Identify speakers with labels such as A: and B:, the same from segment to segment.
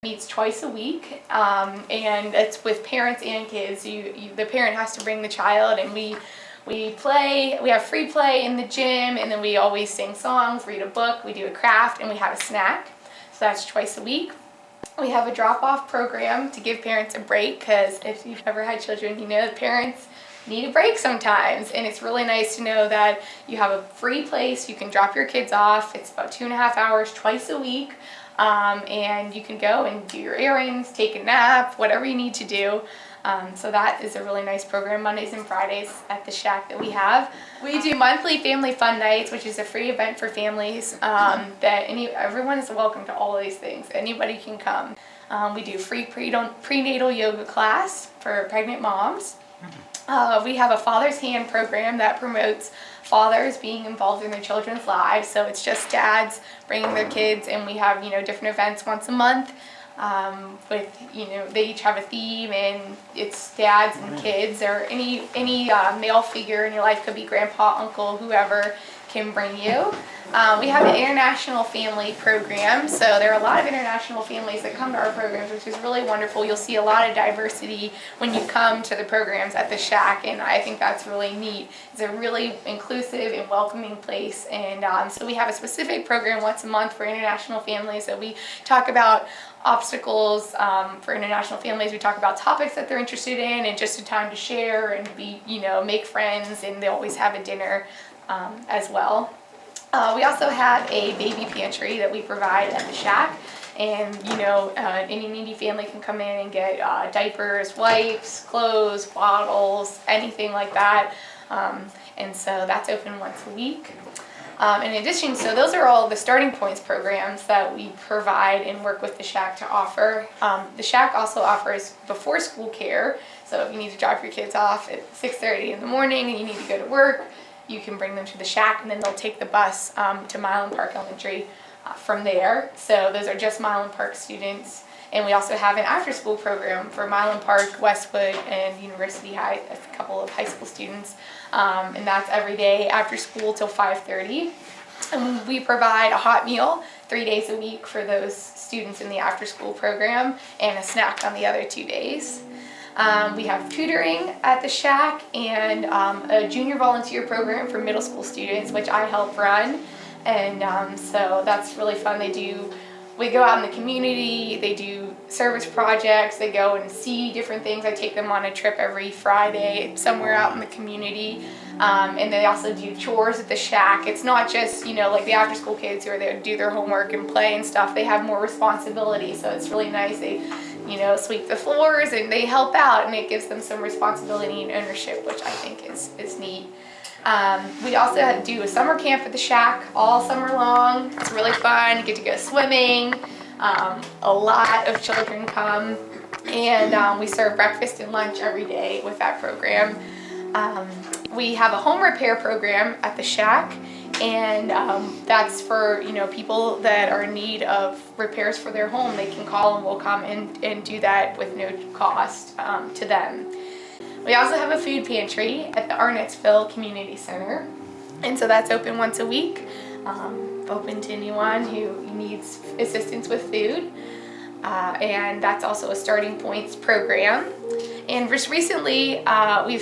A: Meets twice a week, and it's with parents and kids. The parent has to bring the child, and we play. We have free play in the gym, and then we always sing songs, read a book, we do a craft, and we have a snack. So that's twice a week. We have a drop-off program to give parents a break, because if you've ever had children, you know that parents need a break sometimes, and it's really nice to know that you have a free place you can drop your kids off. It's about 2.5 hours twice a week, and you can go and do your errands, take a nap, whatever you need to do. So that is a really nice program, Mondays and Fridays at the Shack that we have. We do monthly family fun nights, which is a free event for families, everyone is welcome to all of these things. Anybody can come. We do free prenatal yoga class for pregnant moms. We have a Father's Hand program that promotes fathers being involved in their children's lives. So it's just dads bringing their kids, and we have, different events once a month. They each have a theme, and it's dads and kids, or any male figure in your life, could be grandpa, uncle, whoever can bring you. We have an international family program, so there are a lot of international families that come to our programs, which is really wonderful. You'll see a lot of diversity when you come to the programs at the Shack, and I think that's really neat. It's a really inclusive and welcoming place, and so we have a specific program once a month for international families that we talk about obstacles for international families. We talk about topics that they're interested in, and just a time to share and make friends, and they always have a dinner as well. We also have a baby pantry that we provide at the Shack, and any needy family can come in and get diapers, wipes, clothes, bottles, anything like that, and so that's open once a week. In addition, so those are all the Starting Points programs that we provide and work with the Shack to offer. The Shack also offers before school care, so if you need to drop your kids off at 6:30 in the morning and you need to go to work, you can bring them to the Shack, and then they'll take the bus to Milan Park Elementary from there. So those are just Milan Park students. And we also have an after-school program for Milan Park, Westwood, and University High, a couple of high school students. And that's every day after school till 5:30. And we provide a hot meal 3 days a week for those students in the after-school program, and a snack on the other 2 days. We have tutoring at the Shack, and a junior volunteer program for middle school students, which I help run. And so that's really fun. We go out in the community, they do service projects, they go and see different things. I take them on a trip every Friday somewhere out in the community. And they also do chores at the Shack. It's not just, like the after school kids who are there to do their homework and play and stuff. They have more responsibility, so it's really nice. They, sweep the floors, and they help out, and it gives them some responsibility and ownership, which I think is neat. We also do a summer camp at the Shack all summer long. It's really fun. You get to go swimming. A lot of children come, and we serve breakfast and lunch every day with that program. We have a home repair program at the Shack, and that's for people that are in need of repairs for their home. They can call, and we'll come and do that with no cost to them. We also have a food pantry at the Arnottsville Community Center, and so that's open once a week, open to anyone who needs assistance with food, and that's also a Starting Points program. And just recently we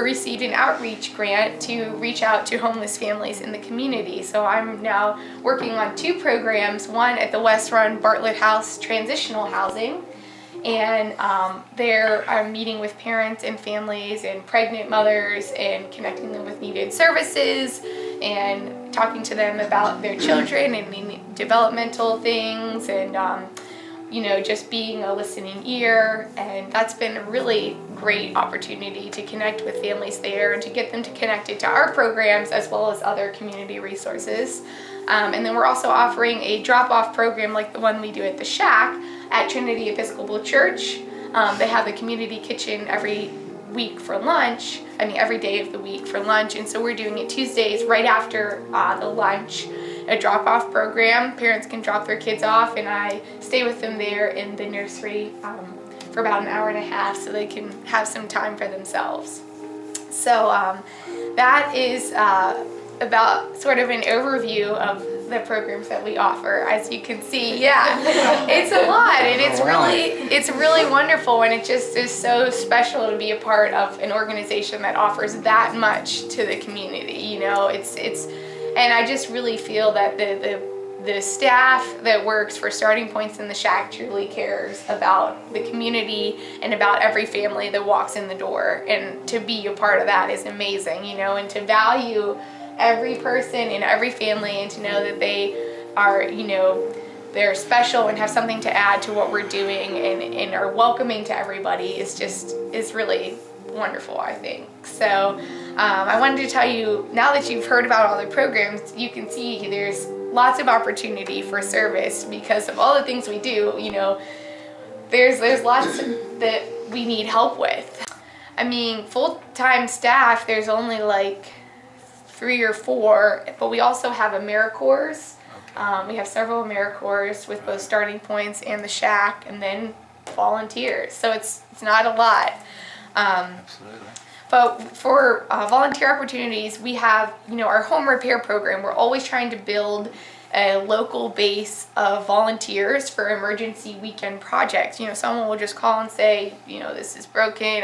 A: received an outreach grant to reach out to homeless families in the community. So I'm now working on 2 programs, one at the West Run Bartlett House Transitional Housing, and there I'm meeting with parents and families and pregnant mothers and connecting them with needed services and talking to them about their children and developmental things, and just being a listening ear. And that's been a really great opportunity to connect with families there and to get them to connected to our programs as well as other community resources. And then we're also offering a drop-off program like the one we do at the Shack at Trinity Episcopal Church. They have the community kitchen every day of the week for lunch, and so we're doing it Tuesdays right after the lunch, a drop-off program. Parents can drop their kids off, and I stay with them there in the nursery for about an hour and a half so they can have some time for themselves. So that is about sort of an overview of the programs that we offer, as you can see. Yeah, it's a lot, and it's really wonderful, and it just is so special to be a part of an organization that offers that much to the community. You know, it's and I just really feel that the staff that works for Starting Points in the Shack truly cares about the community and about every family that walks in the door, and to be a part of that is amazing, you know, and to value every person in every family and to know that they are, you know, they're special and have something to add to what we're doing and are welcoming to everybody is really wonderful, I think. So I wanted to tell you, now that you've heard about all the programs, you can see there's lots of opportunity for service because of all the things we do. You know, there's lots that we need help with. I mean, full-time staff, there's only like 3 or 4, but we also have AmeriCorps. We have several AmeriCorps with both Starting Points and the Shack, and then volunteers. So it's not a lot.
B: Absolutely.
A: But for volunteer opportunities, we have, you know, our home repair program. We're always trying to build a local base of volunteers for emergency weekend projects. You know, someone will just call and say, you know, this is broken,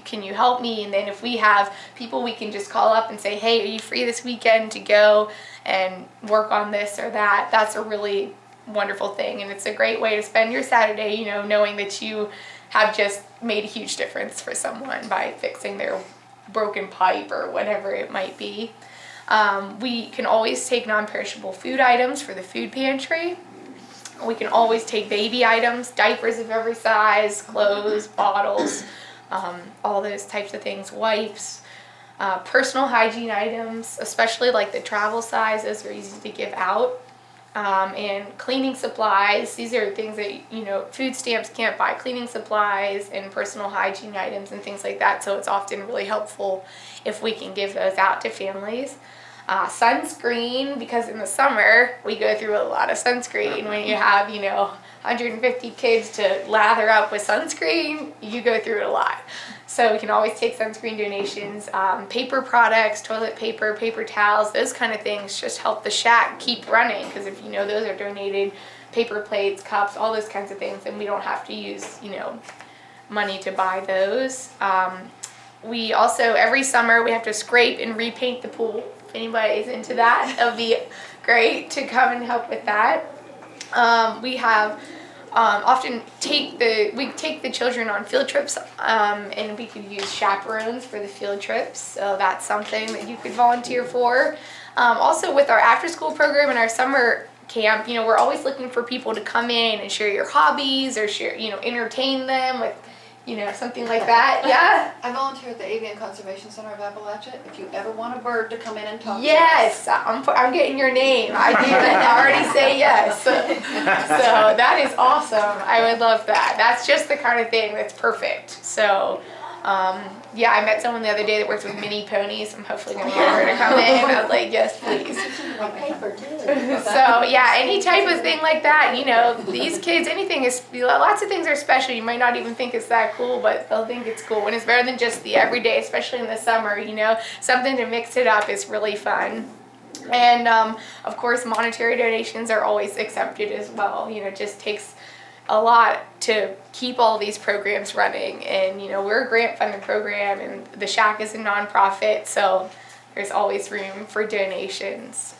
A: can you help me? And then if we have people we can just call up and say, hey, are you free this weekend to go and work on this or that? That's a really wonderful thing. And it's a great way to spend your Saturday, you know, knowing that you have just made a huge difference for someone by fixing their broken pipe or whatever it might be. We can always take non-perishable food items for the food pantry. We can always take baby items, diapers of every size, clothes, bottles, all those types of things, wipes, personal hygiene items, especially like the travel size, those are easy to give out. And cleaning supplies, these are things that, you know, food stamps can't buy, cleaning supplies and personal hygiene items and things like that, so it's often really helpful if we can give those out to families. Sunscreen, because in the summer we go through a lot of sunscreen. When you have, you know, 150 kids to lather up with sunscreen, you go through it a lot. So we can always take sunscreen donations. Paper products, toilet paper, paper towels, those kind of things just help the Shack keep running, because if you know those are donated, paper plates, cups, all those kinds of things, and we don't have to use, you know, money to buy those. We also, every summer, we have to scrape and repaint the pool. If anybody's into that, it'll be great to come and help with that. We have often take the children on field trips, and we could use chaperones for the field trips, so that's something that you could volunteer for. Also with our after school program and our summer camp, you know, we're always looking for people to come in and share your hobbies or share, you know, entertain them with, you know, something like that. Yeah.
C: I volunteer at the Avian Conservation Center of Appalachia. If you ever want a bird to come in and talk
A: yes, to us. I'm getting your name. I do already say yes. So that is awesome. I would love that. That's just the kind of thing that's perfect. So, yeah, I met someone the other day that works with mini ponies. I'm hopefully going to get her to come in. I was like, yes, please.
C: Paper too.
A: So yeah, any type of thing like that, you know, these kids, anything is, lots of things are special. You might not even think it's that cool, but they'll think it's cool. And it's better than just the everyday, especially in the summer, you know, something to mix it up is really fun. And of course, monetary donations are always accepted as well. You know, it just takes a lot to keep all these programs running. And, you know, we're a grant funded program and the Shack is a nonprofit, so there's always room for donations.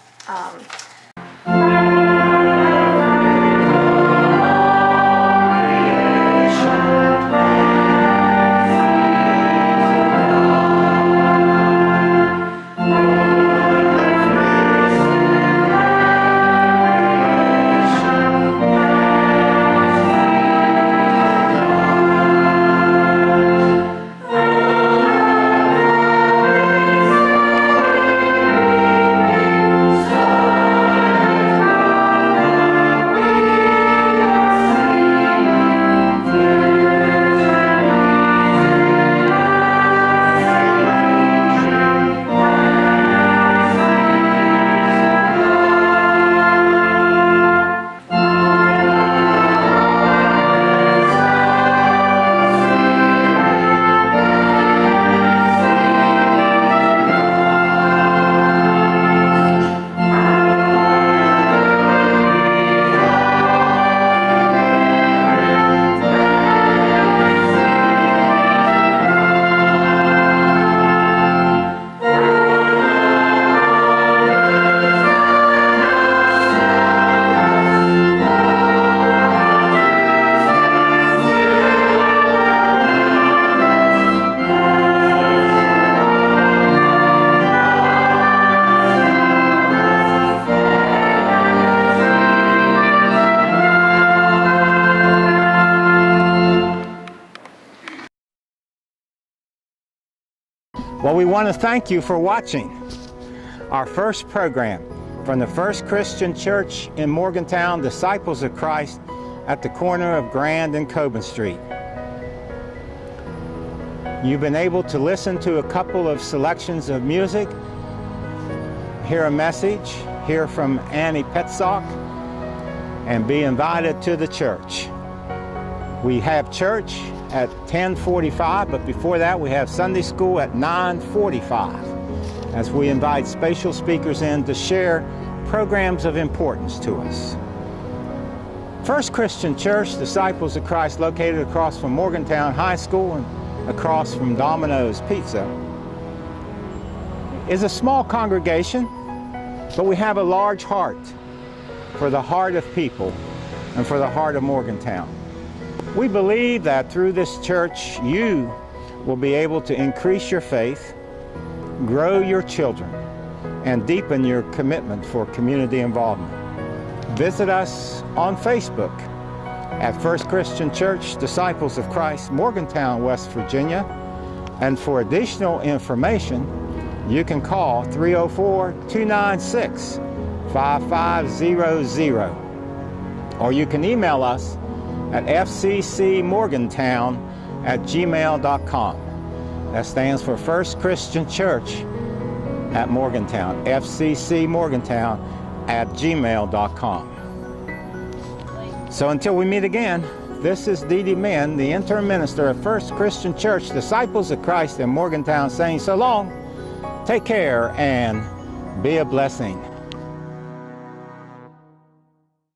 D: Well, we want to thank you for watching our first program from the First Christian Church in Morgantown, Disciples of Christ, at the corner of Grand and Coben Street. You've been able to listen to a couple of selections of music, hear a message, hear from Annie Petzock, and be invited to the church. We have church at 10:45, but before that we have Sunday school at 9:45, as we invite special speakers in to share programs of importance to us. First Christian Church, Disciples of Christ, located across from Morgantown High School and across from Domino's Pizza, is a small congregation, but we have a large heart for the heart of people and for the heart of Morgantown. We believe that through this church, you will be able to increase your faith, grow your children, and deepen your commitment for community involvement. Visit us on Facebook at First Christian Church, Disciples of Christ, Morgantown, West Virginia. And for additional information, you can call 304-296-5500, or you can email us at fccmorgantown@gmail.com. That stands for First Christian Church at Morgantown, fccmorgantown@gmail.com. So until we meet again, this is Dee Dee Min, the interim minister of First Christian Church, Disciples of Christ in Morgantown, saying so long, take care, and be a blessing.